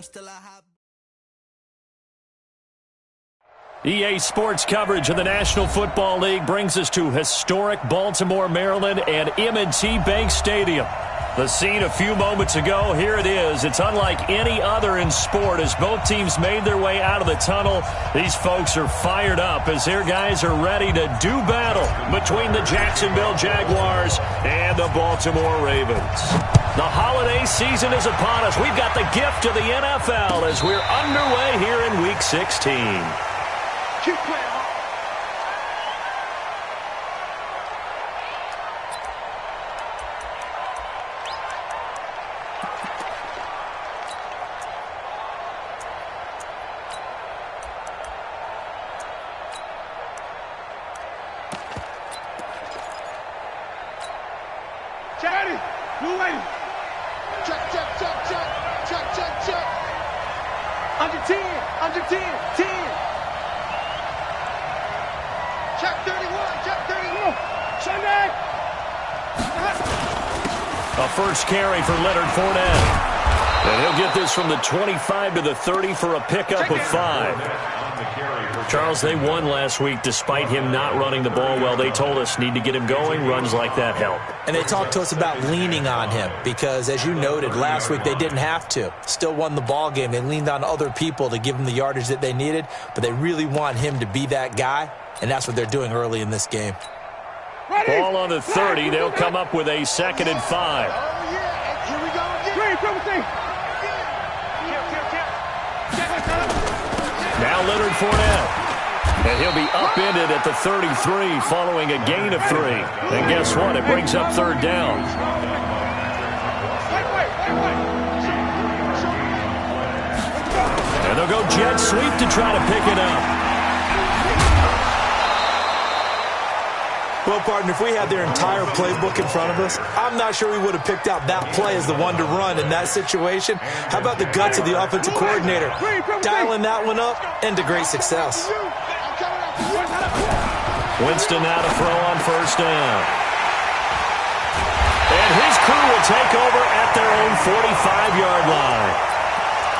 I'm still a hot. EA Sports coverage of the National Football League brings us to historic Baltimore, Maryland, and M&T Bank Stadium. The scene a few moments ago, here it is. It's unlike any other in sport as both teams made their way out of the tunnel. These folks are fired up as their guys are ready to do battle between the Jacksonville Jaguars and the Baltimore Ravens. The holiday season is upon us. We've got the gift of the NFL as we're underway here in Week 16. Keep playing. Daddy, you waiting. Check. Under 10, 10. Check 31. Sunday. A first carry for Leonard Fournette. And he'll get this from the 25 to the 30 for a pickup of 5. Charles, they won last week despite him not running the ball well. They told us need to get him going. Runs like that help. And they talked to us about leaning on him because, as you noted, last week they didn't have to. Still won the ball game. They leaned on other people to give them the yardage that they needed, but they really want him to be that guy, and that's what they're doing early in this game. Ball on the 30. They'll come up with a 2nd and 5. Here we go again. Now Leonard Fournette. And he'll be upended at the 33 following a gain of 3. And guess what? It brings up 3rd down. And they'll go jet sweep to try to pick it up. Well, partner, if we had their entire playbook in front of us, I'm not sure we would have picked out that play as the one to run in that situation. How about the guts of the offensive coordinator? Dialing that one up into great success. Winston now to throw on 1st down. And his crew will take over at their own 45-yard line.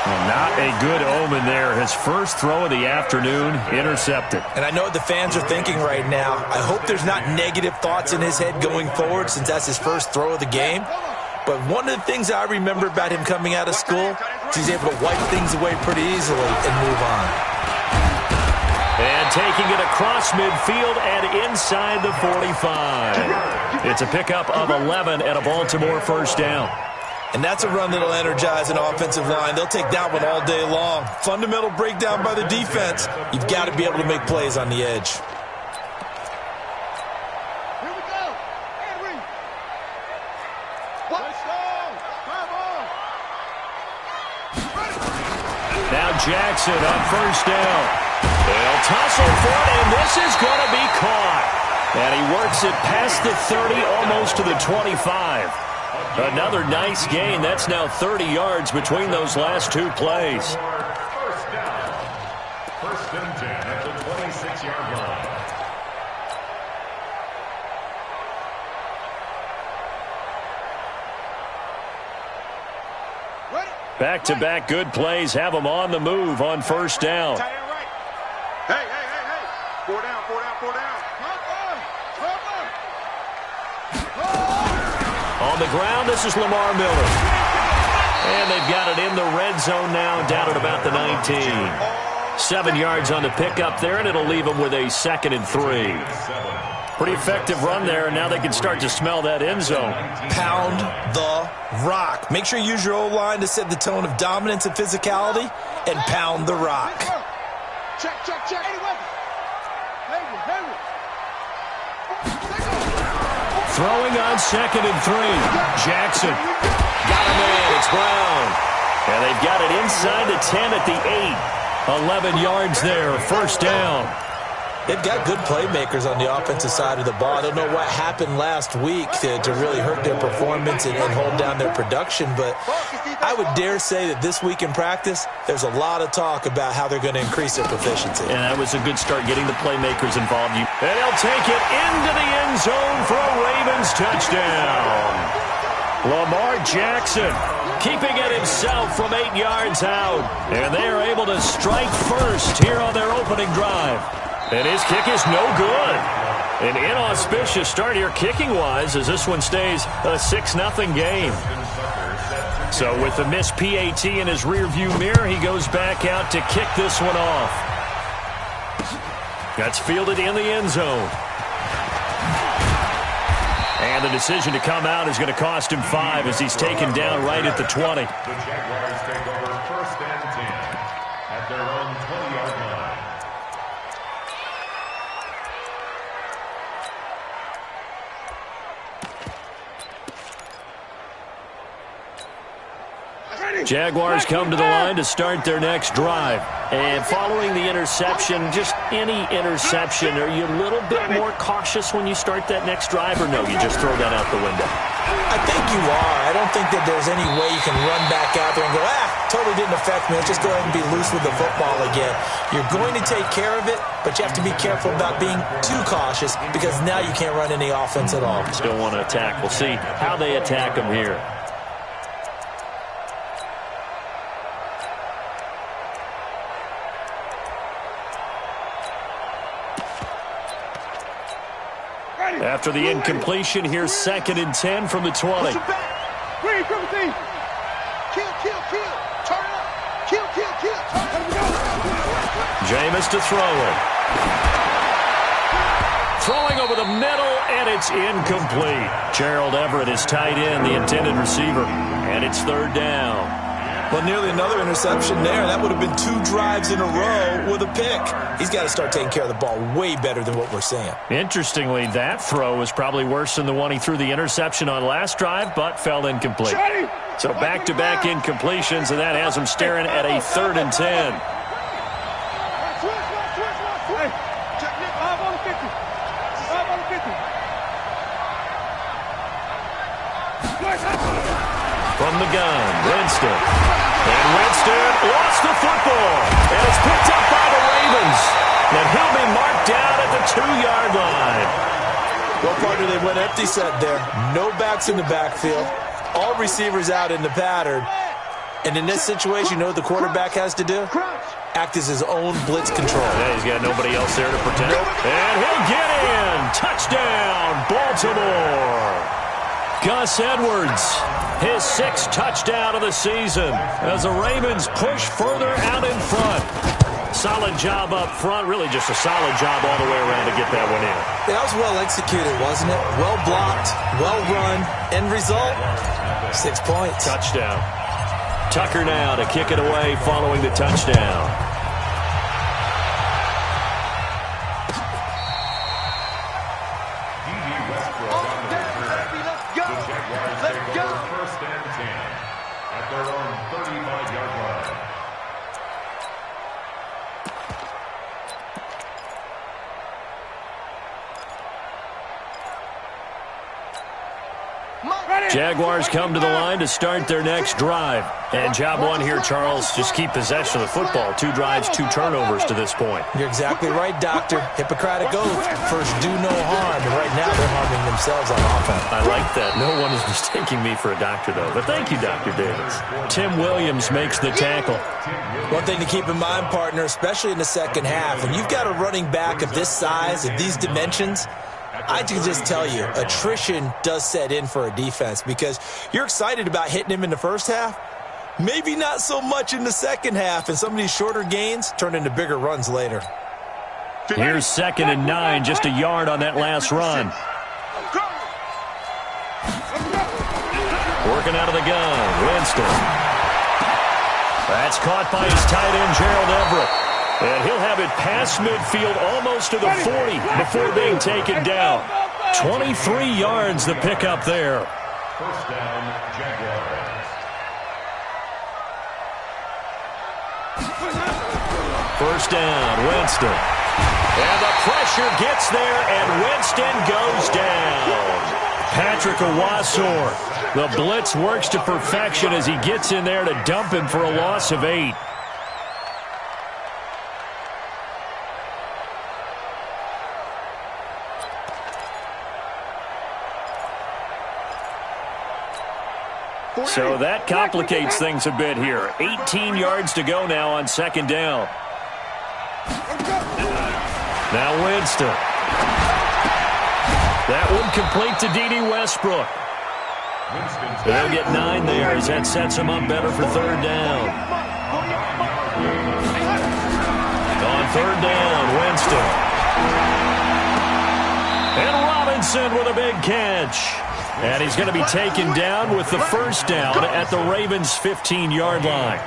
Well, not a good omen there. His first throw of the afternoon intercepted. And I know what the fans are thinking right now. I hope there's not negative thoughts in his head going forward since that's his first throw of the game. But one of the things I remember about him coming out of school is he's able to wipe things away pretty easily and move on. And taking it across midfield and inside the 45. It's a pickup of 11 and a Baltimore 1st down. And that's a run that'll energize an offensive line. They'll take that one all day long. Fundamental breakdown by the defense. You've got to be able to make plays on the edge. Here we go. Henry. Touchdown. Come on. Now Jackson on 1st down. They'll tussle for it, and this is going to be caught. And he works it past the 30, almost to the 25. Another nice gain. That's now 30 yards between those last 2 plays. First down. 1st and 10 at the 26-yard line. Back-to-back good plays have them on the move on 1st down. Hey. 4 down. On the ground, this is Lamar Miller. And they've got it in the red zone now, down at about the 19. 7 yards on the pickup there, and it'll leave them with a 2nd and 3. Pretty effective run there, and now they can start to smell that end zone. Pound the rock. Make sure you use your O-line to set the tone of dominance and physicality, and pound the rock. Check. Henry. Throwing on 2nd and 3. Jackson. Got him in. It's Brown. And they've got it inside the 10 at the 8. 11 yards there. 1st down. They've got good playmakers on the offensive side of the ball. I don't know what happened last week to really hurt their performance and hold down their production, but I would dare say that this week in practice, there's a lot of talk about how they're going to increase their proficiency. And that was a good start getting the playmakers involved. And they'll take it into the end zone for a Ravens touchdown. Lamar Jackson keeping it himself from 8 yards out. And they are able to strike first here on their opening drive. And his kick is no good. An inauspicious start here kicking-wise as this one stays a 6-0 game. So with the missed PAT in his rearview mirror, he goes back out to kick this one off. That's fielded in the end zone. And the decision to come out is going to cost him 5 as he's taken down right at the 20. The Jaguars take over 1st and 10 at their own 20-yard line. Jaguars come to the line to start their next drive. And following the interception, just any interception, are you a little bit more cautious when you start that next drive, or no, you just throw that out the window? I think you are. I don't think that there's any way you can run back out there and go, totally didn't affect me. Let's just go ahead and be loose with the football again. You're going to take care of it, but you have to be careful about being too cautious because now you can't run any offense at all. Still want to attack. We'll see how they attack him here. After the incompletion, here's 2nd and 10 from the 20. Green, triple team. Kill, kill, kill. Turn up. Kill, kill, kill. Turn up. Jameis to throw it. Throwing over the middle, and it's incomplete. Gerald Everett is tight end, the intended receiver. And it's 3rd down. Well, nearly another interception there. That would have been 2 drives in a row with a pick. He's got to start taking care of the ball way better than what we're seeing. Interestingly, that throw was probably worse than the one he threw the interception on last drive, but fell incomplete. So back-to-back incompletions, and that has him staring at a 3rd and 10. From the gun, Winston. And Winston lost the football. And it's picked up by the Ravens. And he'll be marked down at the 2-yard line. Well, partner, they went empty set there. No backs in the backfield. All receivers out in the pattern. And in this situation, you know what the quarterback has to do? Act as his own blitz control. Yeah, he's got nobody else there to protect. And he'll get in. Touchdown, Baltimore. Gus Edwards, his 6th touchdown of the season as the Ravens push further out in front. Solid job up front, really just a solid job all the way around to get that one in. That was well executed, wasn't it? Well blocked, well run. End result, 6 points. Touchdown. Tucker now to kick it away following the touchdown. Jaguars come to the line to start their next drive. And job one here, Charles, just keep possession of the football. 2 drives, 2 turnovers to this point. You're exactly right, Doctor. Hippocratic oath. First, do no harm. And right now, they're harming themselves on offense. I like that. No one is mistaking me for a doctor, though. But thank you, Dr. Davis. Tim Williams makes the tackle. One thing to keep in mind, partner, especially in the second half, when you've got a running back of this size, of these dimensions, I can just tell you, attrition does set in for a defense because you're excited about hitting him in the first half. Maybe not so much in the second half, and some of these shorter gains turn into bigger runs later. Here's 2nd and 9, just a yard on that last run. Working out of the gun, Winston. That's caught by his tight end, Gerald Everett. And he'll have it past midfield almost to the 40 before being taken down. 23 yards the pickup there. First down, Jaguars. First down, Winston. And the pressure gets there, and Winston goes down. Patrick Owasor. The blitz works to perfection as he gets in there to dump him for a loss of 8. So that complicates things a bit here. 18 yards to go now on second down. Now Winston. That one complete to D.D. Westbrook. They'll get 9 there as that sets them up better for third down. On third down, Winston. And Robinson with a big catch. And he's going to be taken down with the first down at the Ravens' 15-yard line.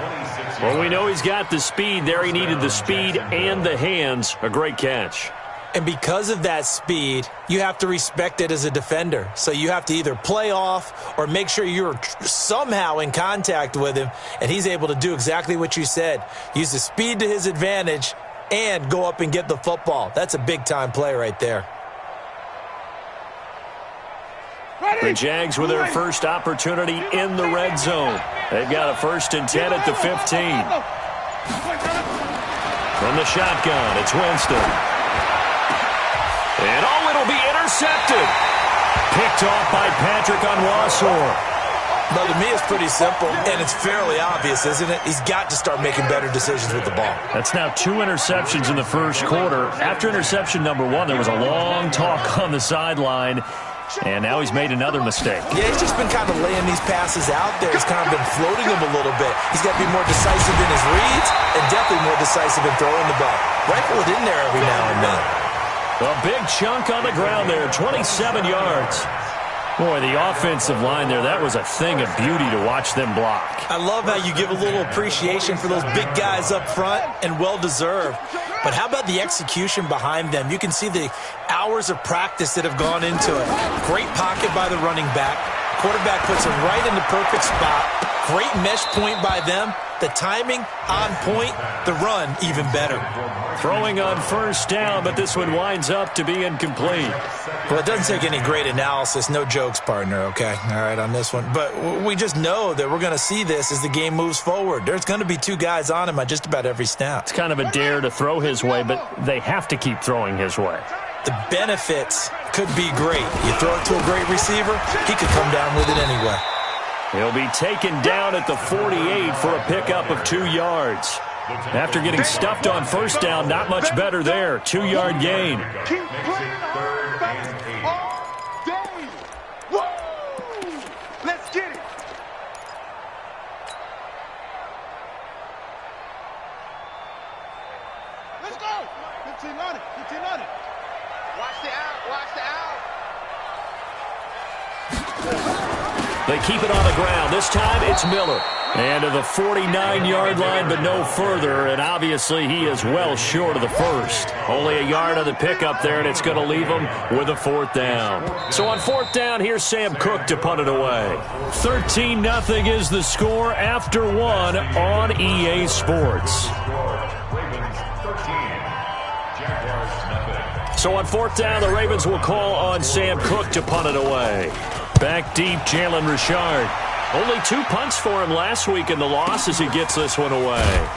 Well, we know he's got the speed there. He needed the speed and the hands. A great catch. And because of that speed, you have to respect it as a defender. So you have to either play off or make sure you're somehow in contact with him. And he's able to do exactly what you said. Use the speed to his advantage and go up and get the football. That's a big-time play right there. The Jags with their first opportunity in the red zone. They've got a 1st and 10 at the 15. From the shotgun, it's Winston. And it'll be intercepted. Picked off by Patrick Onwuasor. But to me, it's pretty simple, and it's fairly obvious, isn't it? He's got to start making better decisions with the ball. That's now 2 interceptions in the first quarter. After interception number 1, there was a long talk on the sideline. And now he's made another mistake. Yeah, he's just been kind of laying these passes out there. He's kind of been floating them a little bit. He's got to be more decisive in his reads and definitely more decisive in throwing the ball. Rifle it in there every now and then. A big chunk on the ground there, 27 yards. Boy, the offensive line there, that was a thing of beauty to watch them block. I love how you give a little appreciation for those big guys up front, and well-deserved. But how about the execution behind them? You can see the hours of practice that have gone into it. Great pocket by the running back. Quarterback puts him right in the perfect spot. Great mesh point by them. The timing on point. The run even better. Throwing on first down, but this one winds up to be incomplete. Well, it doesn't take any great analysis. No jokes, partner, okay? All right, on this one. But we just know that we're going to see this as the game moves forward. There's going to be 2 guys on him on just about every snap. It's kind of a dare to throw his way, but they have to keep throwing his way. The benefits could be great. You throw it to a great receiver, he could come down with it anyway. He'll be taken down at the 48 for a pickup of 2 yards. After getting stuffed on first down, not much better there. 2-yard gain. Keep playing offense all day. Woo! Let's get it. Let's go. 15 on it. 15 on it. Watch the out. Watch the out. They keep it on the ground. This time it's Miller. And to the 49-yard line, but no further. And obviously he is well short of the first. Only a yard on the pickup there, and it's going to leave him with a 4th down. So on 4th down, here's Sam Cook to punt it away. 13-0 is the score after 1 on EA Sports. So on 4th down, the Ravens will call on Sam Cook to punt it away. Back deep, Jalen Richard. Only 2 punts for him last week in the loss as he gets this one away.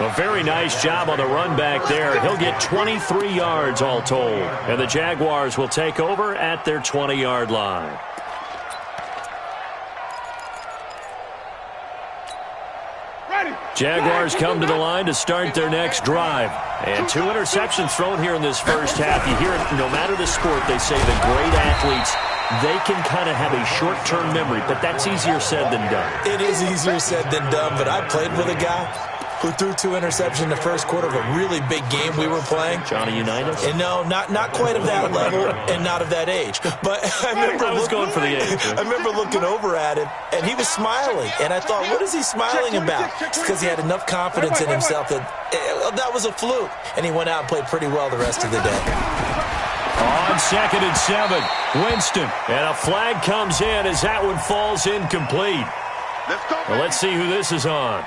A very nice job on the run back there. He'll get 23 yards all told. And the Jaguars will take over at their 20-yard line. Jaguars come to the line to start their next drive. And 2 interceptions thrown here in this first half. You hear it, no matter the sport, they say the great athletes, they can kind of have a short-term memory, but that's easier said than done. It is easier said than done, but I played with a guy who threw 2 interceptions in the first quarter of a really big game we were playing. Johnny Unitas? And no, not quite of that level and not of that age. But I was going for the age. I remember looking over at him, and he was smiling. And I thought, what is he smiling about? It's because he had enough confidence in himself that that was a fluke. And he went out and played pretty well the rest of the day. On 2nd and 7, Winston. And a flag comes in as that one falls incomplete. Well, let's see who this is on.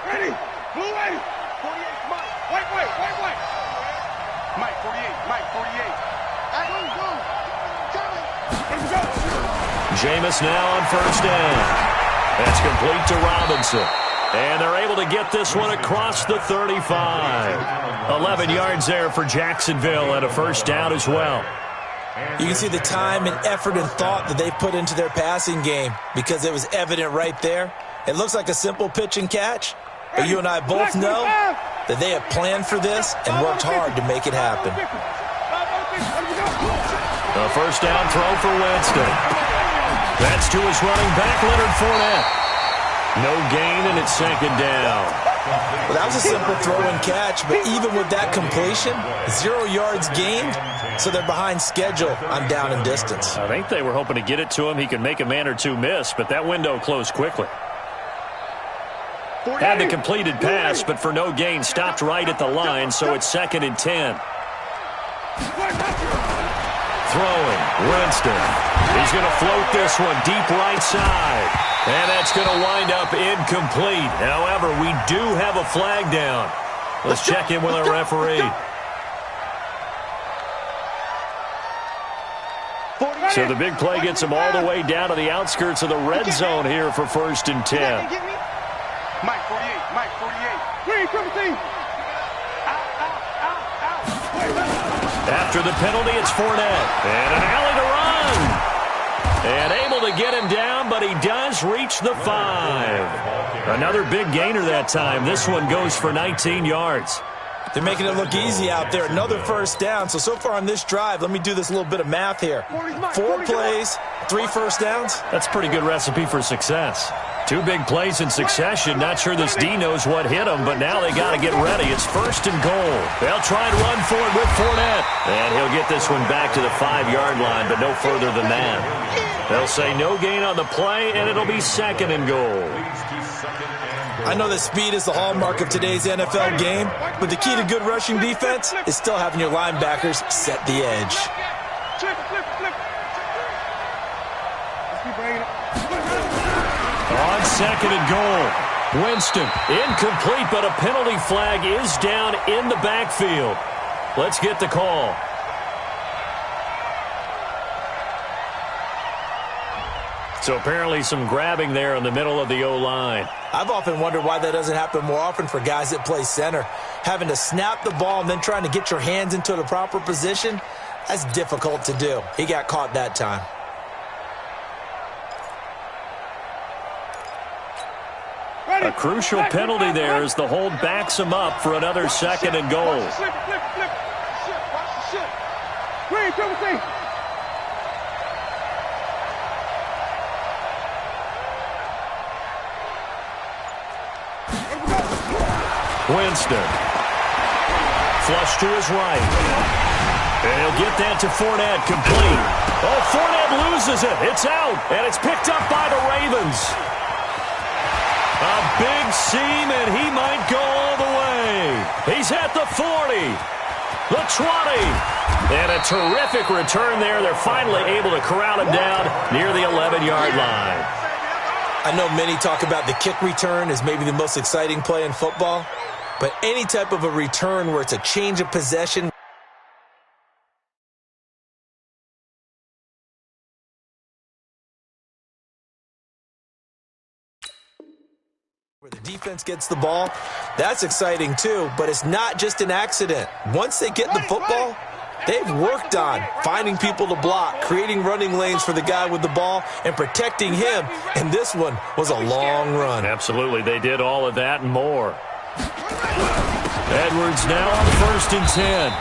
Ready. Blue 8. 48. Mike. White. Mike 48. Mike 48. Go. Jameis now on first down. That's complete to Robinson. And they're able to get this one across the 35. 11 yards there for Jacksonville and a first down as well. You can see the time and effort and thought that they put into their passing game because it was evident right there. It looks like a simple pitch and catch, but you and I both know that they have planned for this and worked hard to make it happen. A first down throw for Winston. That's to his running back, Leonard Fournette. No gain, and it's second down. Well, that was a simple throw and catch, but even with that completion, 0 yards gained, so they're behind schedule on down and distance. I think they were hoping to get it to him. He could make a man or two miss, but that window closed quickly. Had the completed pass, but for no gain, stopped right at the line, so it's 2nd and 10. Throwing, Winston. He's going to float this one deep right side. And that's going to wind up incomplete. However, we do have a flag down. Let's check in with our referee. So the big play gets him all the way down to the outskirts of the red zone here for 1st and 10. Mike 48, Mike 48. Green, triple team. After the penalty, it's Fournette. And an alley to run. And able to get him down, but he does reach the 5. Another big gainer that time. This one goes for 19 yards. They're making it look easy out there. Another first down. So far on this drive, let me do this little bit of math here. 4 plays, 3 first downs. That's a pretty good recipe for success. 2 big plays in succession. Not sure this D knows what hit him, but now they got to get ready. It's 1st and goal. They'll try and run for it with Fournette. And he'll get this one back to the 5-yard line, but no further than that. They'll say no gain on the play, and it'll be 2nd and goal. I know that speed is the hallmark of today's NFL game, but the key to good rushing defense is still having your linebackers set the edge. On 2nd and goal, Winston incomplete, but a penalty flag is down in the backfield. Let's get the call. So apparently some grabbing there in the middle of the O-line. I've often wondered why that doesn't happen more often for guys that play center. Having to snap the ball and then trying to get your hands into the proper position, that's difficult to do. He got caught that time. A crucial penalty there as the hold backs him up for another 2nd and goal. Winston. Flush to his right. And he'll get that to Fournette, complete. Oh, Fournette loses it. It's out, and it's picked up by the Ravens. A big seam, and he might go all the way. He's at the 40, the 20, and a terrific return there. They're finally able to corral him down near the 11-yard line. I know many talk about the kick return as maybe the most exciting play in football, but any type of a return where it's a change of possession, where the defense gets the ball, that's exciting too, but it's not just an accident. Once they get the football, they've worked on finding people to block, creating running lanes for the guy with the ball, and protecting him, and this one was a long run. Absolutely, they did all of that and more. Edwards now on 1st and 10.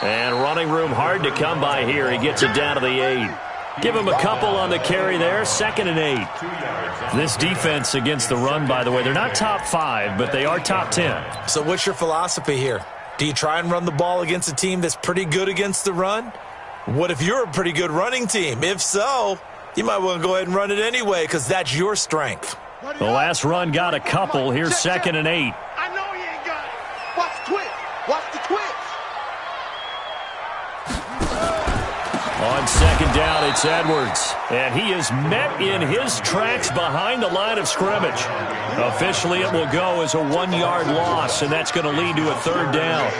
And running room hard to come by here. He gets it down to the 8. Give him a couple on the carry there, 2nd and 8. This defense against the run, by the way, they're not top 5, but they are top 10. So what's your philosophy here? Do you try and run the ball against a team that's pretty good against the run? What if you're a pretty good running team? If so, you might want to go ahead and run it anyway because that's your strength. The last run got a couple. Here's 2nd and 8. I know he ain't got it. Watch the twitch. Watch the twitch. On 2nd down, it's Edwards. And he is met in his tracks behind the line of scrimmage. Officially, it will go as a 1-yard loss, and that's going to lead to a 3rd down.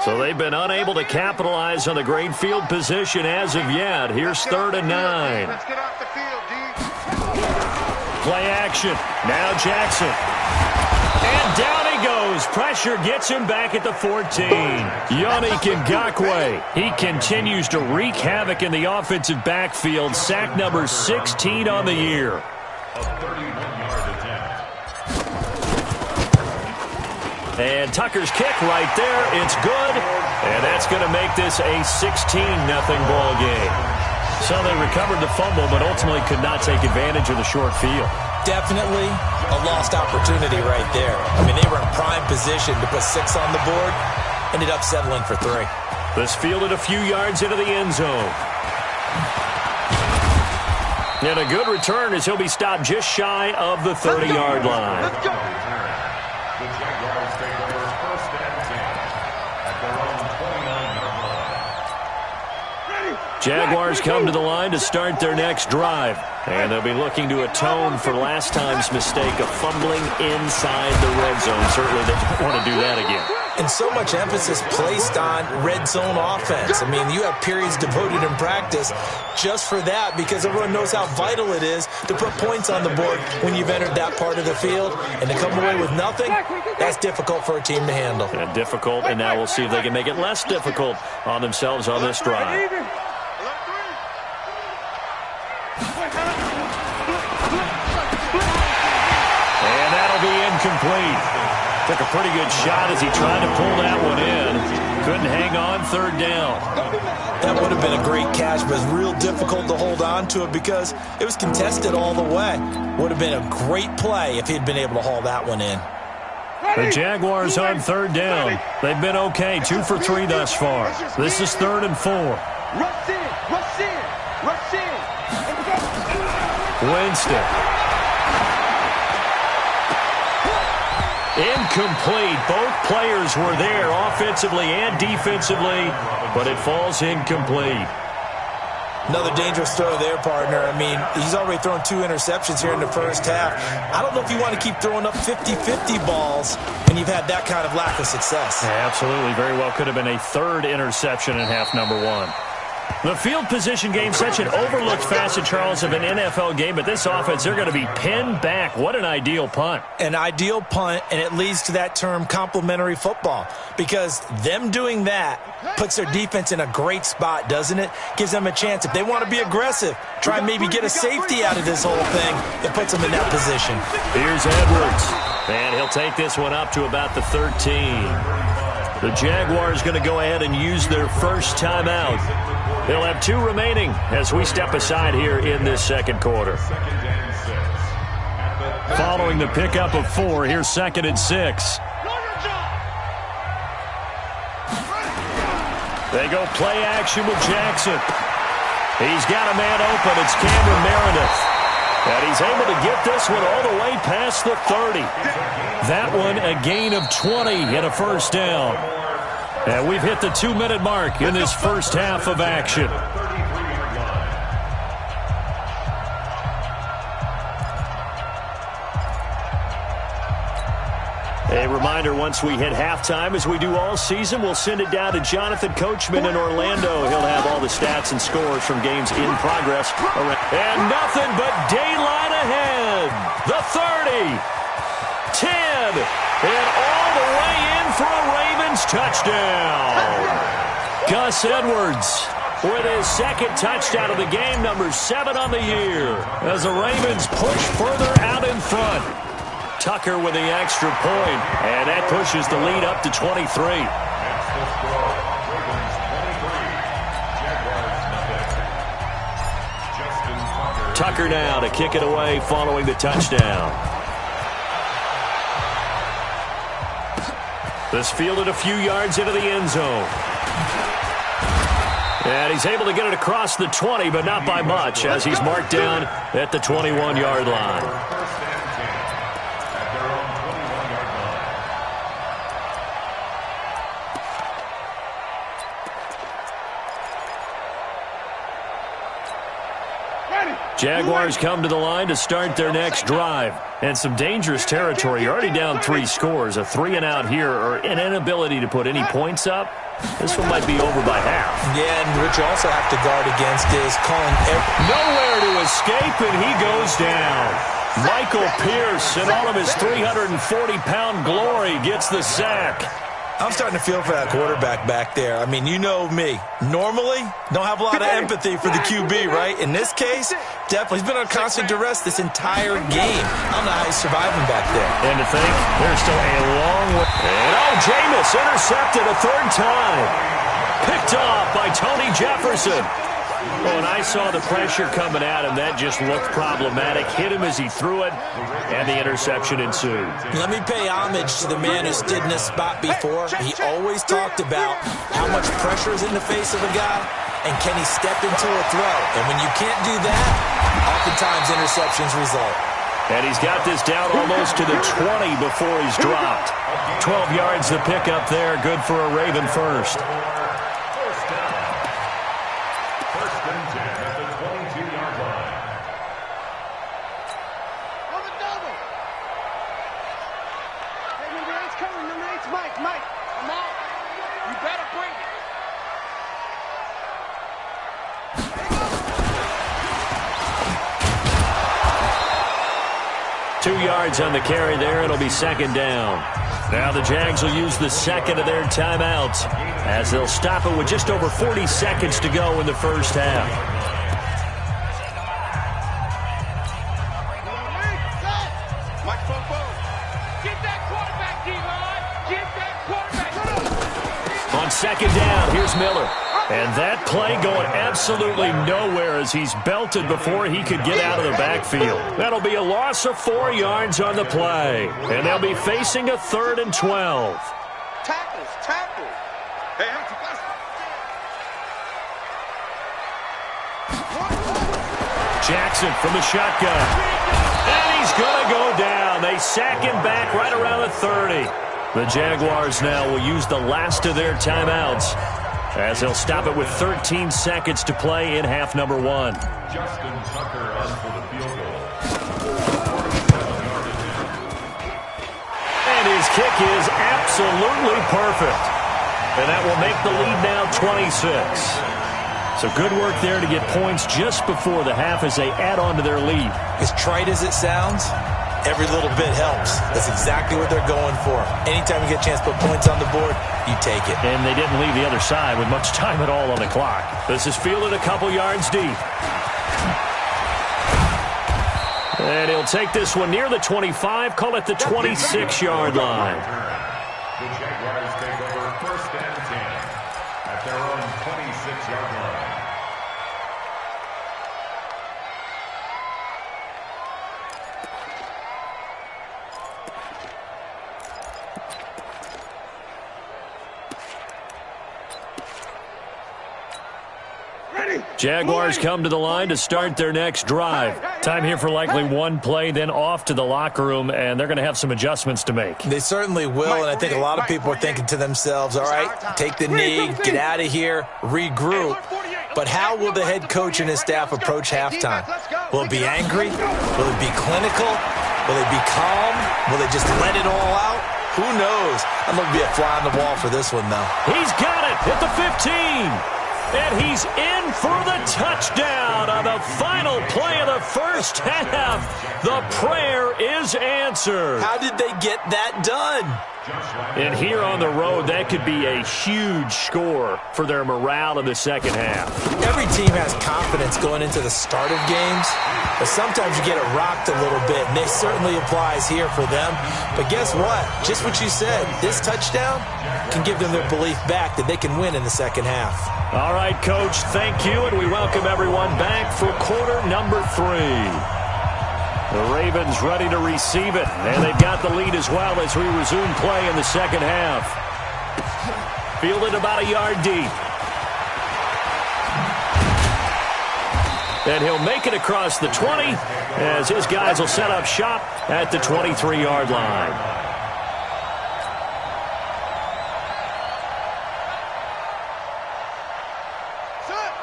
So they've been unable to capitalize on the great field position as of yet. Here's 3rd and 9. Let's get off the field. Play action. Now Jackson. And down he goes. Pressure gets him back at the 14. Yannick Ngakoue. He continues to wreak havoc in the offensive backfield. Sack number 16 on the year. A 31-yard attempt. And Tucker's kick right there. It's good. And that's going to make this a 16-0 ball game. So they recovered the fumble, but ultimately could not take advantage of the short field. Definitely a lost opportunity right there. I mean, they were in prime position to put 6 on the board. Ended up settling for 3. This fielded a few yards into the end zone. And a good return as he'll be stopped just shy of the 30-yard line. The Jaguars take over first and 10 at their own 29-yard line. Jaguars come to the line to start their next drive. And they'll be looking to atone for last time's mistake of fumbling inside the red zone. Certainly they don't want to do that again. And so much emphasis placed on red zone offense. I mean, you have periods devoted in practice just for that because everyone knows how vital it is to put points on the board when you've entered that part of the field. And to come away with nothing, that's difficult for a team to handle. And difficult, and now we'll see if they can make it less difficult on themselves on this drive. And that'll be incomplete. Took a pretty good shot as he tried to pull that one in. Couldn't hang on third down. That would have been a great catch, but it's real difficult to hold on to it because it was contested all the way. Would have been a great play if he'd been able to haul that one in. The Jaguars on third down. They've been okay, 2 for 3 thus far. This is 3rd and 4. Rush in, rush in, rush in. Winston. Incomplete. Both players were there offensively and defensively, but it falls incomplete. Another dangerous throw there, partner. I mean, he's already thrown 2 interceptions here in the first half. I don't know if you want to keep throwing up 50-50 balls, and you've had that kind of lack of success. Absolutely. Very well could have been a 3rd interception in half number 1. The field position game, such an overlooked facet, Charles, of an NFL game, but this offense, they're going to be pinned back. What an ideal punt. An ideal punt, and it leads to that term complementary football, because them doing that puts their defense in a great spot, doesn't it? Gives them a chance. If they want to be aggressive, try and maybe get a safety out of this whole thing, it puts them in that position. Here's Edwards, and he'll take this one up to about the 13. The Jaguars going to go ahead and use their first timeout. They'll have 2 remaining as we step aside here in this second quarter. Following the pickup of 4, here's 2nd and 6. They go play action with Jackson. He's got a man open. It's Cameron Meredith. And he's able to get this one all the way past the 30. That one a gain of 20 and a first down. And we've hit the 2-minute mark in this first half of action. A reminder, once we hit halftime, as we do all season, we'll send it down to Jonathan Coachman in Orlando. He'll have all the stats and scores from games in progress. And nothing but daylight ahead. The 30, 10, and all the way in for a Ravens touchdown. Gus Edwards with his 2nd touchdown of the game, number 7 on the year, as the Ravens push further out in front. Tucker with the extra point, and that pushes the lead up to 23. That's the score. Ravens 23, Jaguars nothing. Justin Tucker now to kick it away following the touchdown. This fielded a few yards into the end zone. And he's able to get it across the 20, but not by much, as he's marked down at the 21-yard line. Jaguars come to the line to start their next drive. And some dangerous territory. You're already down 3 scores. A 3-and-out here, or an inability to put any points up. This one might be over by half. Yeah, and what you also have to guard against is calling nowhere to escape, and he goes down. Michael Pierce, in all of his 340-pound glory, gets the sack. I'm starting to feel for that quarterback back there. I mean, you know me. Normally, don't have a lot of empathy for the QB, right? In this case, definitely. He's been on constant duress this entire game. I don't know how he's surviving back there. And to think, there's still a long way. And, Jameis intercepted a third time. Picked off by Tony Jefferson. Oh, and I saw the pressure coming at him. That just looked problematic. Hit him as he threw it, and the interception ensued. Let me pay homage to the man who stood in this spot before. He always talked about how much pressure is in the face of a guy, and can he step into a throw. And when you can't do that, oftentimes interceptions result. And he's got this down almost to the 20 before he's dropped. 12 yards the pickup there. Good for a Raven first. Mike, I'm out. You better bring it. 2 yards on the carry there. It'll be second down. Now the Jags will use the second of their timeouts as they'll stop it with just over 40 seconds to go in the first half. On second down, here's Miller. And that play going absolutely nowhere as he's belted before he could get out of the backfield. That'll be a loss of 4 yards on the play. And they'll be facing a 3rd and 12. Tackles. Hey, Jackson from the shotgun. And he's going to go down. They sack him back right around the 30. The Jaguars now will use the last of their timeouts as they'll stop it with 13 seconds to play in half number 1. Justin Tucker on for the field goal. And his kick is absolutely perfect. And that will make the lead now 26. So good work there to get points just before the half as they add on to their lead. As trite as it sounds, every little bit helps. That's exactly what they're going for. Anytime you get a chance to put points on the board, you take it. And they didn't leave the other side with much time at all on the clock. This is fielded a couple yards deep. And he'll take this one near the 25, call it the 26-yard line. The Jaguars take over 1st and 10 at their own 26-yard line. Jaguars come to the line to start their next drive. Time here for likely one play, then off to the locker room, and they're going to have some adjustments to make. They certainly will, and I think a lot of people are thinking to themselves, all right, take the knee, get out of here, regroup. But how will the head coach and his staff approach halftime? Will it be angry? Will it be clinical? Will it be calm? Will they just let it all out? Who knows? I'm going to be a fly on the wall for this one, though. He's got it at the 15. And he's in for the touchdown on the final play of the first half. The prayer is answered. How did they get that done? And here on the road, that could be a huge score for their morale in the second half. Every team has confidence going into the start of games, but sometimes you get it rocked a little bit, and this certainly applies here for them. But guess what? Just what you said, this touchdown can give them their belief back that they can win in the second half. All right, Coach, thank you, and we welcome everyone back for quarter number 3. The Ravens ready to receive it, and they've got the lead as well as we resume play in the second half. Fielded about a yard deep. And he'll make it across the 20 as his guys will set up shop at the 23-yard line.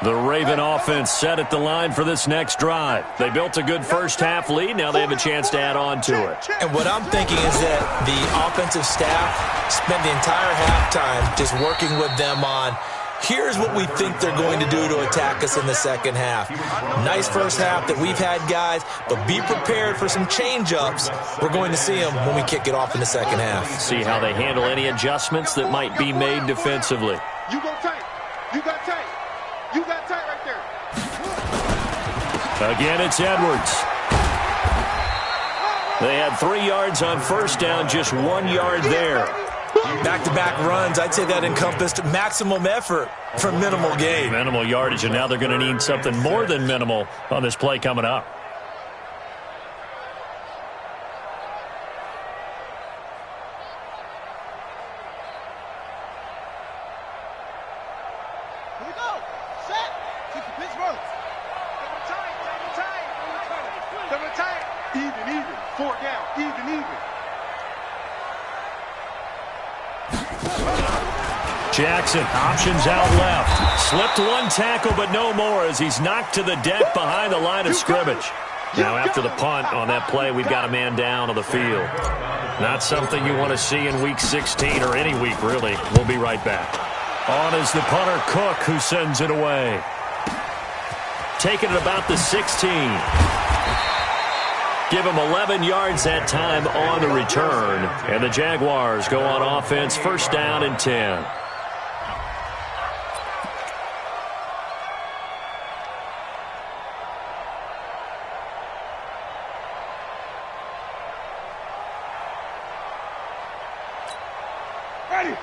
The Raven offense set at the line for this next drive. They built a good first-half lead. Now they have a chance to add on to it. And what I'm thinking is that the offensive staff spent the entire halftime just working with them on Here's what we think they're going to do to attack us in the second half. Nice first half that we've had, guys, but be prepared for some change-ups. We're going to see them when we kick it off in the second half. See how they handle any adjustments that might be made defensively. You go tight. You got tight. You got tight right there. Again, it's Edwards. They had 3 yards on first down, just 1 yard there. Back-to-back runs, I'd say that encompassed maximum effort for minimal gain. Minimal yardage, and now they're going to need something more than minimal on this play coming up. Here we go. Set. Keep the pitch rolling. Double tight. Even. 4 down. Even. Jackson, options out left. Slipped one tackle, but no more as he's knocked to the deck behind the line of scrimmage. Now after the punt on that play, we've got a man down on the field. Not something you want to see in Week 16 or any week, really. We'll be right back. On is the punter, Cook, who sends it away. Taking it about the 16. Give him 11 yards that time on the return. And the Jaguars go on offense, first down and 10.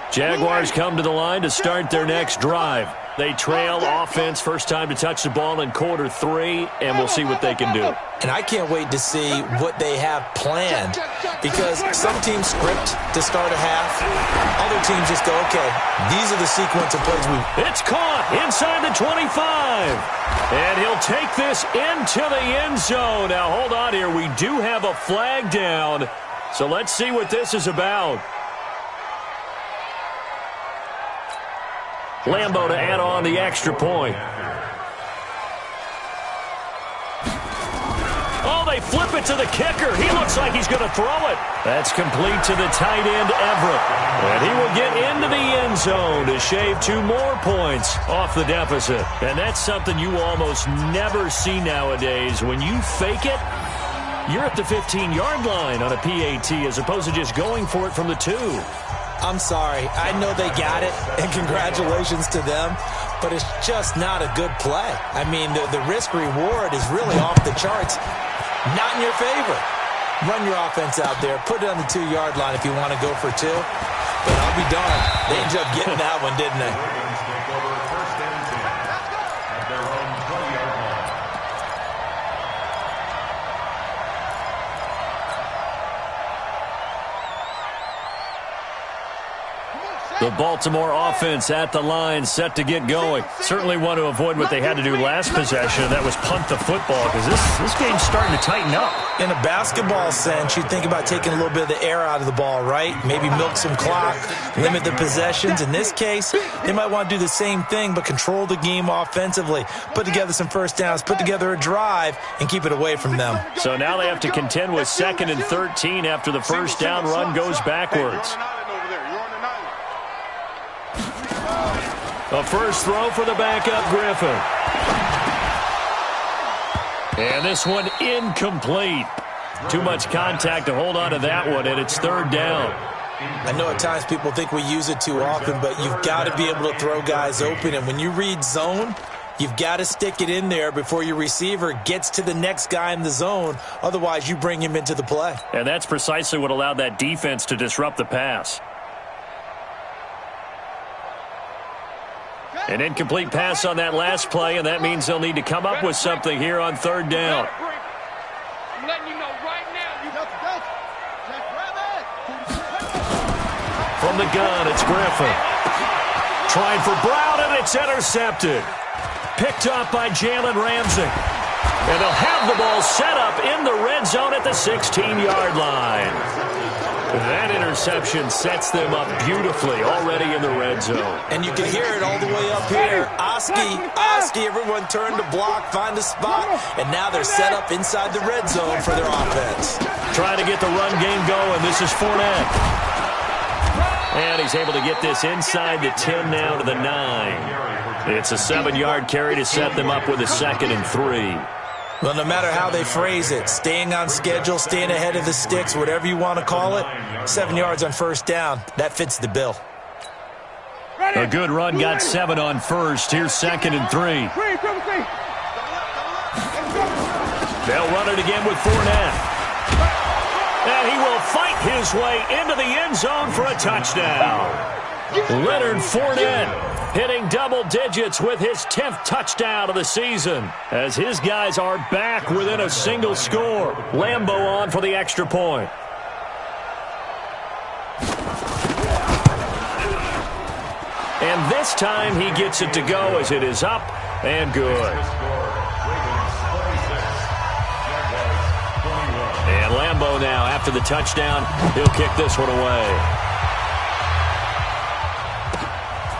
Jaguars come to the line to start their next drive. They trail offense, first time to touch the ball in quarter 3, and we'll see what they can do. And I can't wait to see what they have planned, because some teams script to start a half. Other teams just go, okay, these are the sequence of plays we... It's caught inside the 25. And he'll take this into the end zone. Now, hold on here. We do have a flag down, so let's see what this is about. Lambo to add on the extra point. Oh, they flip it to the kicker. He looks like he's going to throw it. That's complete to the tight end, Everett. And he will get into the end zone to shave 2 more points off the deficit. And that's something you almost never see nowadays. When you fake it, you're at the 15-yard line on a PAT as opposed to just going for it from the 2. I'm sorry. I know they got it, and congratulations to them, but it's just not a good play. I mean, the risk-reward is really off the charts. Not in your favor. Run your offense out there. Put it on the 2-yard line if you want to go for 2. But I'll be darned. They ended up getting that one, didn't they? The Baltimore offense at the line, set to get going. Certainly want to avoid what they had to do last possession, and that was punt the football, because this game's starting to tighten up. In a basketball sense, you think about taking a little bit of the air out of the ball, right? Maybe milk some clock, limit the possessions. In this case, they might want to do the same thing, but control the game offensively. Put together some first downs, put together a drive, and keep it away from them. So now they have to contend with 2nd and 13 after the first down run goes backwards. A first throw for the backup, Griffin. And this one incomplete. Too much contact to hold on to that one, and it's 3rd down. I know at times people think we use it too often, but you've got to be able to throw guys open. And when you read zone, you've got to stick it in there before your receiver gets to the next guy in the zone. Otherwise, you bring him into the play. And that's precisely what allowed that defense to disrupt the pass. An incomplete pass on that last play, and that means they'll need to come up with something here on 3rd down. I'm letting you know right now. From the gun, it's Griffin. Trying for Brown, and it's intercepted. Picked up by Jalen Ramsey. And they'll have the ball set up in the red zone at the 16-yard line. That interception sets them up beautifully already in the red zone. And you can hear it all the way up here. Oski, everyone turned to block, find a spot, and now they're set up inside the red zone for their offense. Trying to get the run game going. This is Fournette. And he's able to get this inside the 10 now to the 9. It's a 7-yard carry to set them up with a 2nd and 3. Well, no matter how they phrase it, staying on schedule, staying ahead of the sticks, whatever you want to call it, 7 yards on first down, that fits the bill. A good run got 7 on first. Here's 2nd and 3. They'll run it again with Fournette. And he will fight his way into the end zone for a touchdown. Leonard Fournette hitting double digits with his 10th touchdown of the season as his guys are back within a single score. Lambeau on for the extra point. And this time he gets it to go as it is up and good. And Lambeau now, after the touchdown, he'll kick this one away.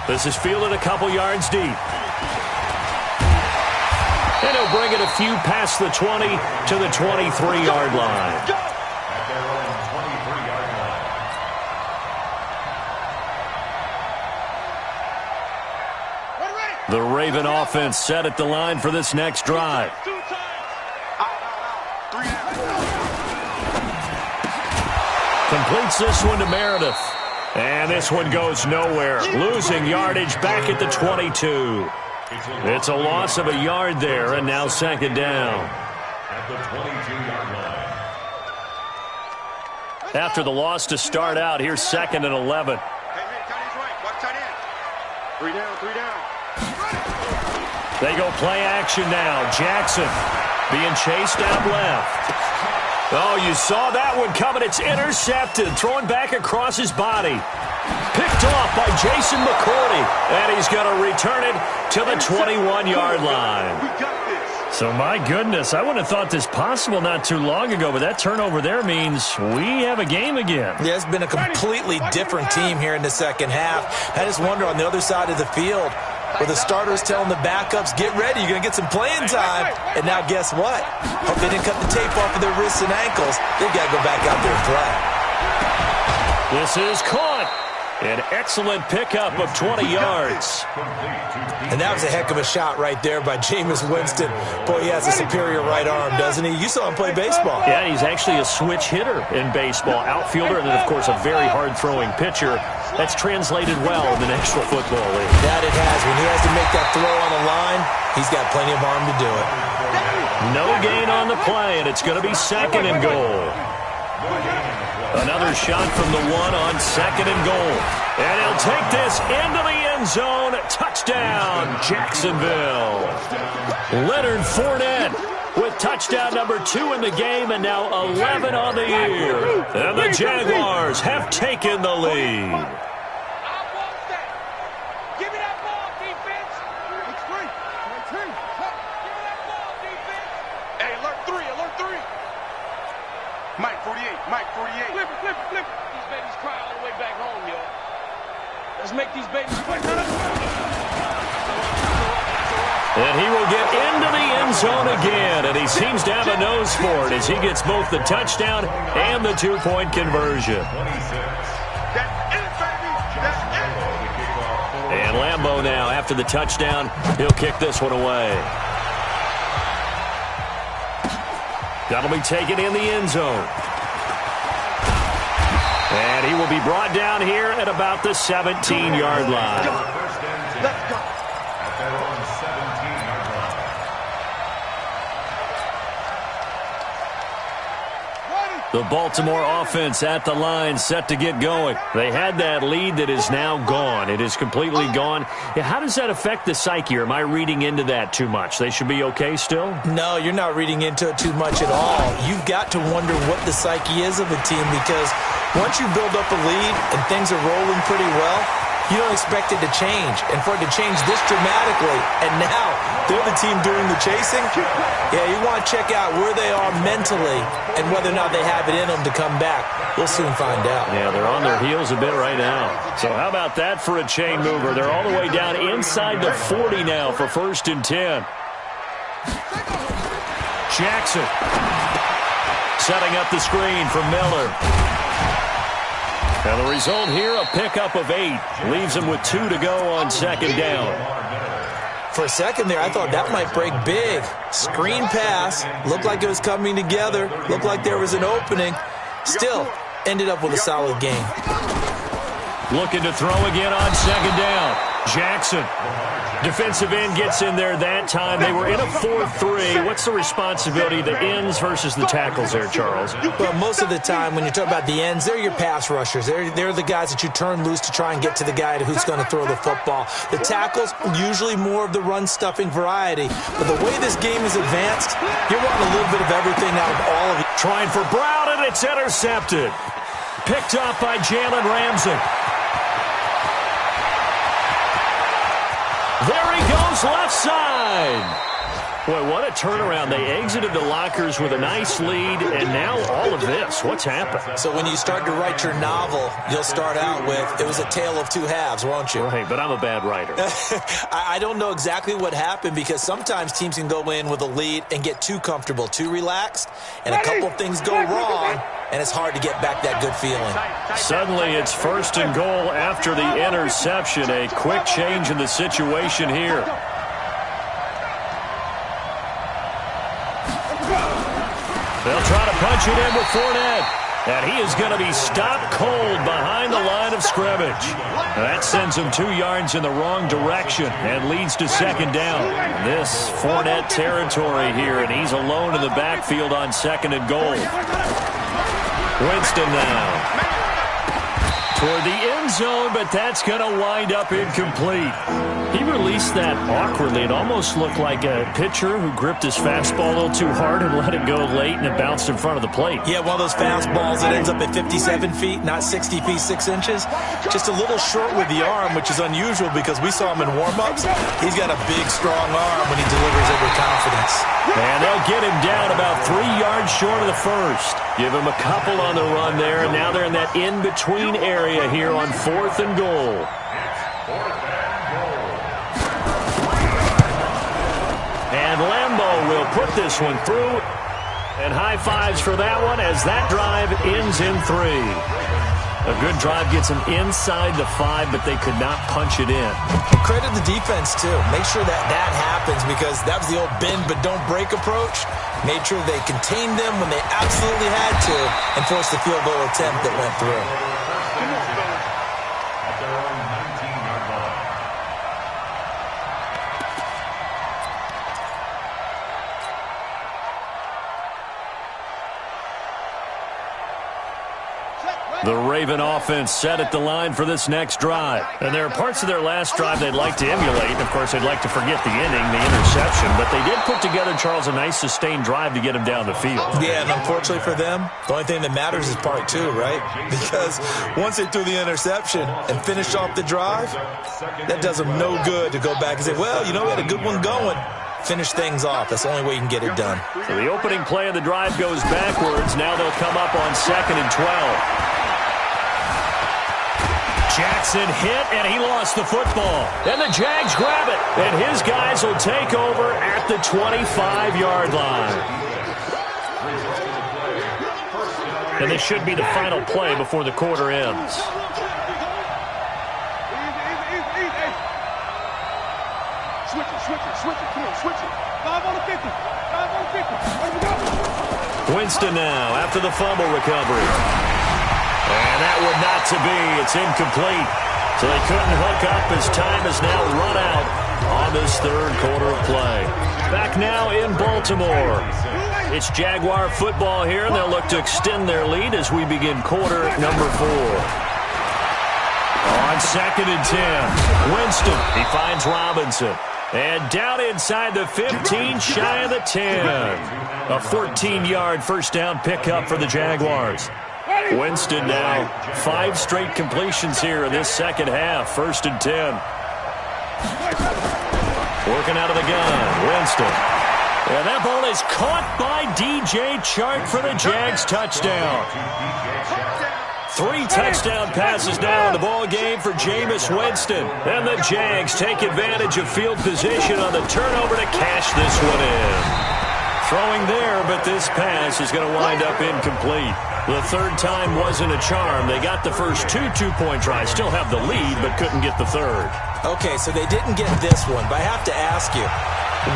This is fielded a couple yards deep. And he'll bring it a few past the 20 to the 23-yard line. The Raven offense set at the line for this next drive. Completes this one to Meredith. And this one goes nowhere. Losing yardage back at the 22. It's a loss of a yard there, and now 2nd down. At the 22-yard line. After the loss to start out, here's 2nd and 11. They go play action now. Jackson being chased out left. Oh, you saw that one coming. It's intercepted. Thrown back across his body. Picked off by Jason McCourty. And he's going to return it to the 21-yard line. So, my goodness, I wouldn't have thought this possible not too long ago, but that turnover there means we have a game again. Yeah, it's been a completely different team here in the second half. I just wonder on the other side of the field, where the starters telling the backups, get ready, you're going to get some playing time. And now guess what? Hope they didn't cut the tape off of their wrists and ankles. They've got to go back out there and play. This is caught. An excellent pickup of 20 yards. And that was a heck of a shot right there by Jameis Winston. Boy, he has a superior right arm, doesn't he? You saw him play baseball. Yeah, he's actually a switch hitter in baseball. Outfielder and then, of course, a very hard-throwing pitcher. That's translated well in the National Football League. That it has. When he has to make that throw on the line, he's got plenty of arm to do it. No gain on the play, and it's going to be 2nd and goal. Another shot from the 1 on 2nd and goal. And he'll take this into the end zone. Touchdown, Jacksonville. Leonard Fournette with touchdown number 2 in the game, and now 11 on the year. And the Jaguars have taken the lead. Mike 48. Flip it. These babies cry all the way back home, yo. Let's make these babies cry. And he will get into the end zone again, and he seems to have a nose for it as he gets both the touchdown and the 2-point conversion. And Lambeau now, after the touchdown, he'll kick this one away. That'll be taken in the end zone. And he will be brought down here at about the 17-yard line. Let's go. At their own 17-yard line. The Baltimore offense at the line, set to get going. They had that lead that is now gone. It is completely gone. How does that affect the psyche? Or am I reading into that too much? They should be okay still? No, you're not reading into it too much at all. You've got to wonder what the psyche is of a team, because once you build up a lead and things are rolling pretty well, you don't expect it to change. And for it to change this dramatically, and now they're the team doing the chasing, yeah, you want to check out where they are mentally and whether or not they have it in them to come back. We'll soon find out. Yeah, they're on their heels a bit right now. So how about that for a chain mover? They're all the way down inside the 40 now for 1st and 10. Jackson setting up the screen for Miller. And the result here, a pickup of 8. Leaves him with 2 to go on second down. For a second there, I thought that might break big. Screen pass. Looked like it was coming together. Looked like there was an opening. Still, ended up with a solid game. Looking to throw again on second down. Jackson. Defensive end gets in there that time. They were in a 4-3. What's the responsibility, the ends versus the tackles there, Charles? Well, most of the time when you talk about the ends, they're your pass rushers. They're the guys that you turn loose to try and get to the guy who's going to throw the football. The tackles, usually more of the run-stuffing variety. But the way this game is advanced, you're wanting a little bit of everything out of all of it. Trying for Brown, and it's intercepted. Picked up by Jalen Ramsey. There he goes, left side. Boy, what a turnaround. They exited the lockers with a nice lead, and now all of this. What's happened? So when you start to write your novel, you'll start out with, it was a tale of two halves, won't you? Right, but I'm a bad writer. I don't know exactly what happened, because sometimes teams can go in with a lead and get too comfortable, too relaxed, and a couple things go wrong, and it's hard to get back that good feeling. Suddenly it's 1st and goal after the interception. A quick change in the situation here. They'll try to punch it in with Fournette. And he is going to be stopped cold behind the line of scrimmage. That sends him 2 yards in the wrong direction and leads to second down. This Fournette territory here, and he's alone in the backfield on 2nd and goal. Winston now toward the end zone, but that's going to wind up incomplete. He released that awkwardly. It almost looked like a pitcher who gripped his fastball a little too hard and let it go late, and it bounced in front of the plate. Yeah, one of those fastballs that ends up at 57 feet, not 60 feet, 6 inches. Just a little short with the arm, which is unusual because we saw him in warm-ups. He's got a big, strong arm when he delivers it with confidence. And they'll get him down about 3 yards short of the first. Give him a couple on the run there, and now they're in that in-between area here on 4th and goal. And Lambeau will put this one through. And high fives for that one as that drive ends in 3. A good drive gets them inside the 5, but they could not punch it in. Credit the defense, too. Make sure that happens, because that was the old bend but don't break approach. Made sure they contained them when they absolutely had to and forced the field goal attempt that went through. The Raven offense set at the line for this next drive. And there are parts of their last drive they'd like to emulate. And, of course, they'd like to forget the inning, the interception. But they did put together, Charles, a nice sustained drive to get him down the field. Yeah, and unfortunately for them, the only thing that matters is part 2, right? Because once they threw the interception and finished off the drive, that does them no good to go back and say, well, you know, we had a good one going. Finish things off. That's the only way you can get it done. So the opening play of the drive goes backwards. Now they'll come up on 2nd and 12. Jackson hit, and he lost the football. And the Jags grab it, and his guys will take over at the 25-yard line. And this should be the final play before the quarter ends. Switch it. Come on, switch it. 5 on the 50. 5 on the 50. There we go. Winston now after the fumble recovery. And that would not to be. It's incomplete. So they couldn't hook up as time has now run out on this 3rd quarter of play. Back now in Baltimore. It's Jaguar football here, and they'll look to extend their lead as we begin quarter number 4. On 2nd and 10, Winston, he finds Robinson. And down inside the 15, shy of the 10. A 14-yard first down pickup for the Jaguars. Winston now 5 straight completions here in this second half. 1st and 10. Working out of the gun, Winston. And that ball is caught by DJ Chark for the Jags touchdown. 3 touchdown passes now in the ball game for Jameis Winston. And the Jags take advantage of field position on the turnover to cash this one in. Throwing there, but this pass is going to wind up incomplete. The third time wasn't a charm. They got the first two-point tries, still have the lead, but couldn't get the third. Okay, so they didn't get this one, but I have to ask you,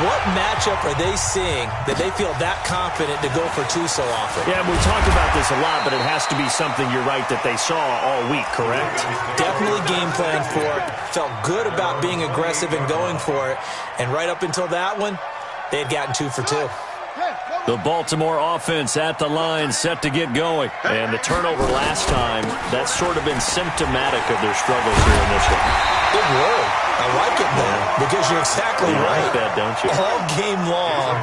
what matchup are they seeing that they feel that confident to go for two so often? Yeah, we talked about this a lot, but it has to be something, you're right, that they saw all week, correct? Definitely game plan for it. Felt good about being aggressive and going for it. And right up until that one, they had gotten 2 for 2. The Baltimore offense at the line, set to get going. And the turnover last time, that's sort of been symptomatic of their struggles here in this one. Good word. I like it, though, because you're exactly right. Like that, don't you? All game long,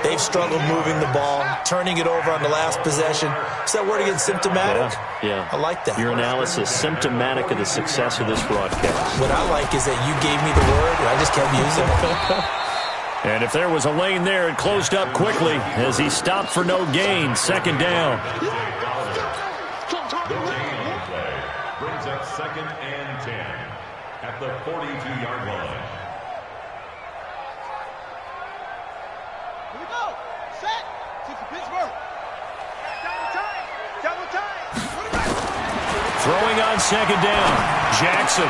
they've struggled moving the ball, turning it over on the last possession. Is that word again, symptomatic? Yeah. I like that. Your analysis, symptomatic of the success of this broadcast. What I like is that you gave me the word, and I just kept using it. And if there was a lane there, it closed up quickly as he stopped for no gain. Second down. Brings up 2nd and 10 at the 42-yard line. Here we go. Set. Take for Pittsburgh. Double time. Throwing on second down. Jackson.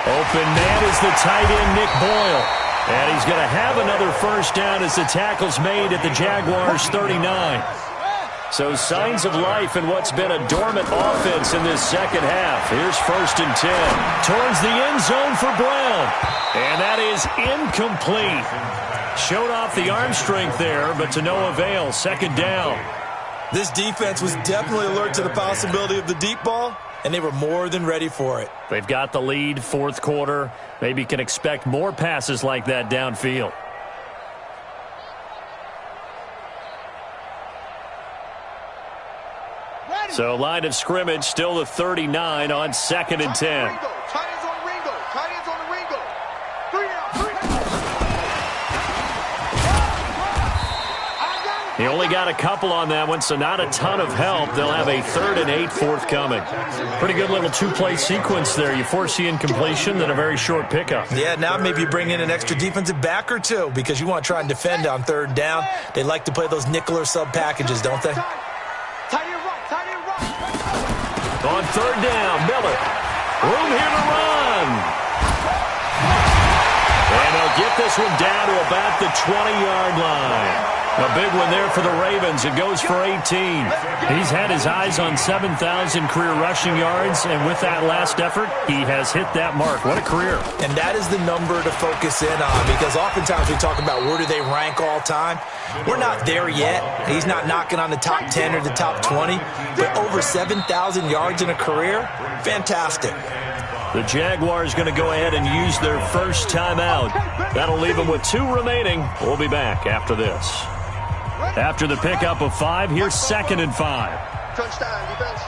Open man is the tight end, Nick Boyle. And he's going to have another first down as the tackle's made at the Jaguars' 39. So signs of life in what's been a dormant offense in this second half. Here's 1st and 10. Towards the end zone for Brown. And that is incomplete. Showed off the arm strength there, but to no avail. Second down. This defense was definitely alert to the possibility of the deep ball, and they were more than ready for it. They've got the lead, fourth quarter. Maybe can expect more passes like that downfield. So line of scrimmage, still the 39 on 2nd and 10. He only got a couple on that one, so not a ton of help. They'll have a 3rd and 8 forthcoming. Pretty good little two-play sequence there. You force the incompletion, then a very short pickup. Yeah, now maybe you bring in an extra defensive back or two because you want to try and defend on 3rd down. They like to play those nickel or sub packages, don't they? On 3rd down, Miller. Room here to run. And they'll get this one down to about the 20-yard line. A big one there for the Ravens. It goes for 18. He's had his eyes on 7,000 career rushing yards, and with that last effort, he has hit that mark. What a career. And that is the number to focus in on, because oftentimes we talk about where do they rank all time. We're not there yet. He's not knocking on the top 10 or the top 20, but over 7,000 yards in a career, fantastic. The Jaguars going to go ahead and use their first timeout. That'll leave them with 2 remaining. We'll be back after this. After the pickup of 5, here's 2nd and 5. Touchdown, defense.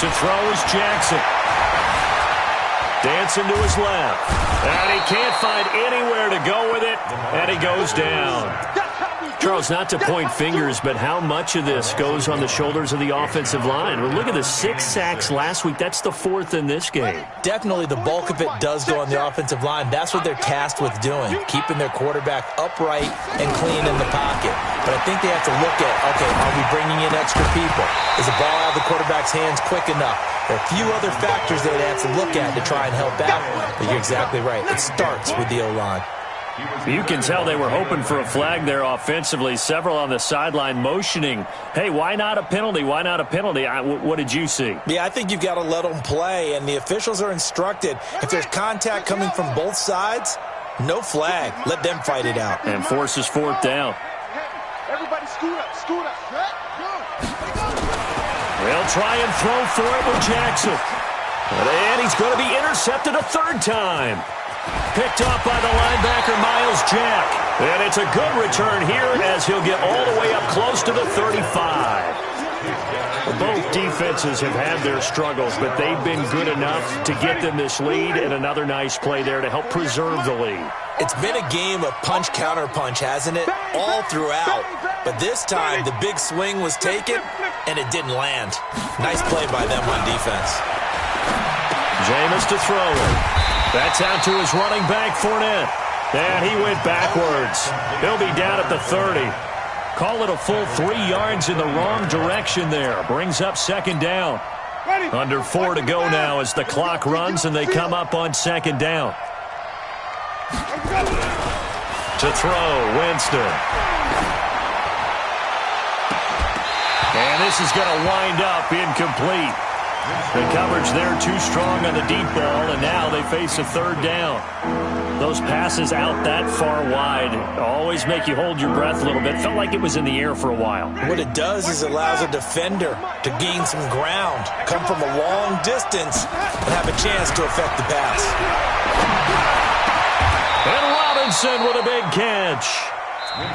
To throw is Jackson. Dancing to his left. And he can't find anywhere to go with it. And he goes down. Charles, not to point fingers, but how much of this goes on the shoulders of the offensive line? Well, look at the 6 sacks last week. That's the 4th in this game. Definitely the bulk of it does go on the offensive line. That's what they're tasked with doing, keeping their quarterback upright and clean in the pocket. But I think they have to look at, okay, are we bringing in extra people? Is the ball out of the quarterback's hands quick enough? There are a few other factors that they have to look at to try and help out. But you're exactly right. It starts with the O-line. You can tell they were hoping for a flag there offensively. Several on the sideline motioning, hey, why not a penalty? Why not a penalty? What did you see? Yeah, I think you've got to let them play, and the officials are instructed. If there's contact coming from both sides, no flag. Let them fight it out. And forces 4th down. Everybody scoot up, scoot up. They'll try and throw for it with Jackson. And he's going to be intercepted a 3rd time. Picked off by the linebacker, Miles Jack. And it's a good return here as he'll get all the way up close to the 35. Both defenses have had their struggles, but they've been good enough to get them this lead, and another nice play there to help preserve the lead. It's been a game of punch-counter-punch, hasn't it? All throughout. But this time, the big swing was taken, and it didn't land. Nice play by them on defense. Jameis to throw it. That's out to his running back, Fournette. And he went backwards. He'll be down at the 30. Call it a full 3 yards in the wrong direction there. Brings up second down. Under 4 to go now as the clock runs and they come up on second down. To throw, Winston. And this is going to wind up incomplete. The coverage there too strong on the deep ball, and now they face a third down. Those passes out that far wide always make you hold your breath a little bit. Felt like it was in the air for a while. What it does is it allows a defender to gain some ground, come from a long distance, and have a chance to affect the pass. And Robinson with a big catch.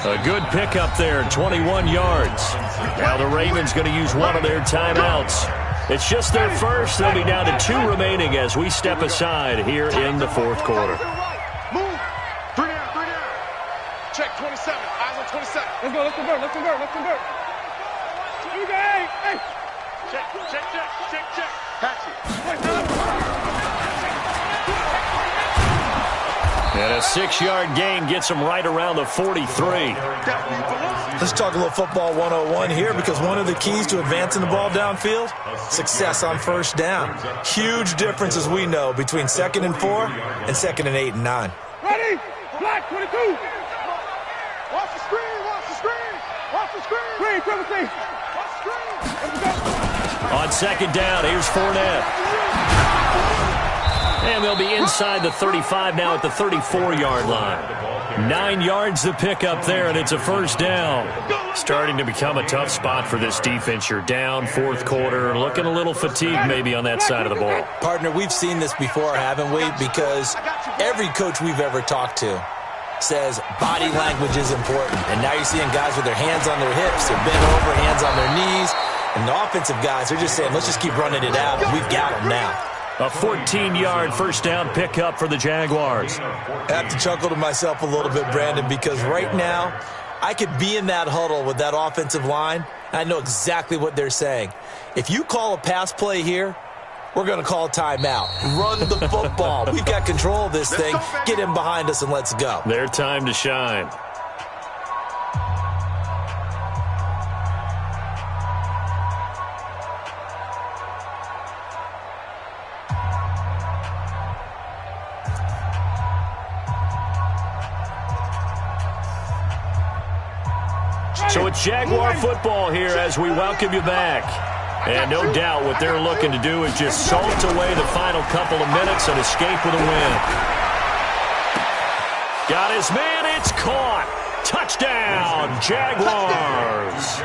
A good pickup there, 21 yards. Now the Ravens going to use one of their timeouts. It's just their first. They'll be down to 2 remaining as we step aside here in the fourth quarter. Move. 3 down, 3 down. Check 27. Eyes on 27. Let's go, let's convert, let's convert, let's convert. You go, hey, hey. Check, check, check, check, check. Patch it. And a 6-yard gain gets them right around the 43. Let's talk a little football 101 here, because one of the keys to advancing the ball downfield, success on first down. Huge difference, as we know, between 2nd and 4 and 2nd and 8 and 9. Ready? Black 22. Watch the screen, watch the screen. Watch the screen. Screen, triple C. Watch the screen. Let's go. On second down, here's Fournette. And they'll be inside the 35 now at the 34-yard line. 9 yards to pick up there, and it's a first down. Starting to become a tough spot for this defense. You're down, fourth quarter, looking a little fatigued maybe on that side of the ball. Partner, we've seen this before, haven't we? Because every coach we've ever talked to says body language is important. And now you're seeing guys with their hands on their hips, they're bent over, hands on their knees. And the offensive guys are just saying, let's just keep running it out. We've got them now. A 14-yard first down pickup for the Jaguars. I have to chuckle to myself a little bit, Brandon, because right now I could be in that huddle with that offensive line. I know exactly what they're saying. If you call a pass play here, we're going to call a timeout. Run the football. We've got control of this thing. Get him behind us and let's go. Their time to shine. So it's Jaguar football here as we welcome you back. And no doubt what they're looking to do is just salt away the final couple of minutes and escape with a win. Got his man, it's caught. Touchdown, Jaguars.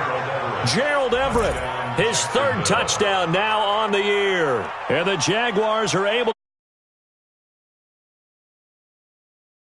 Gerald Everett, his 3rd touchdown now on the year. And the Jaguars are able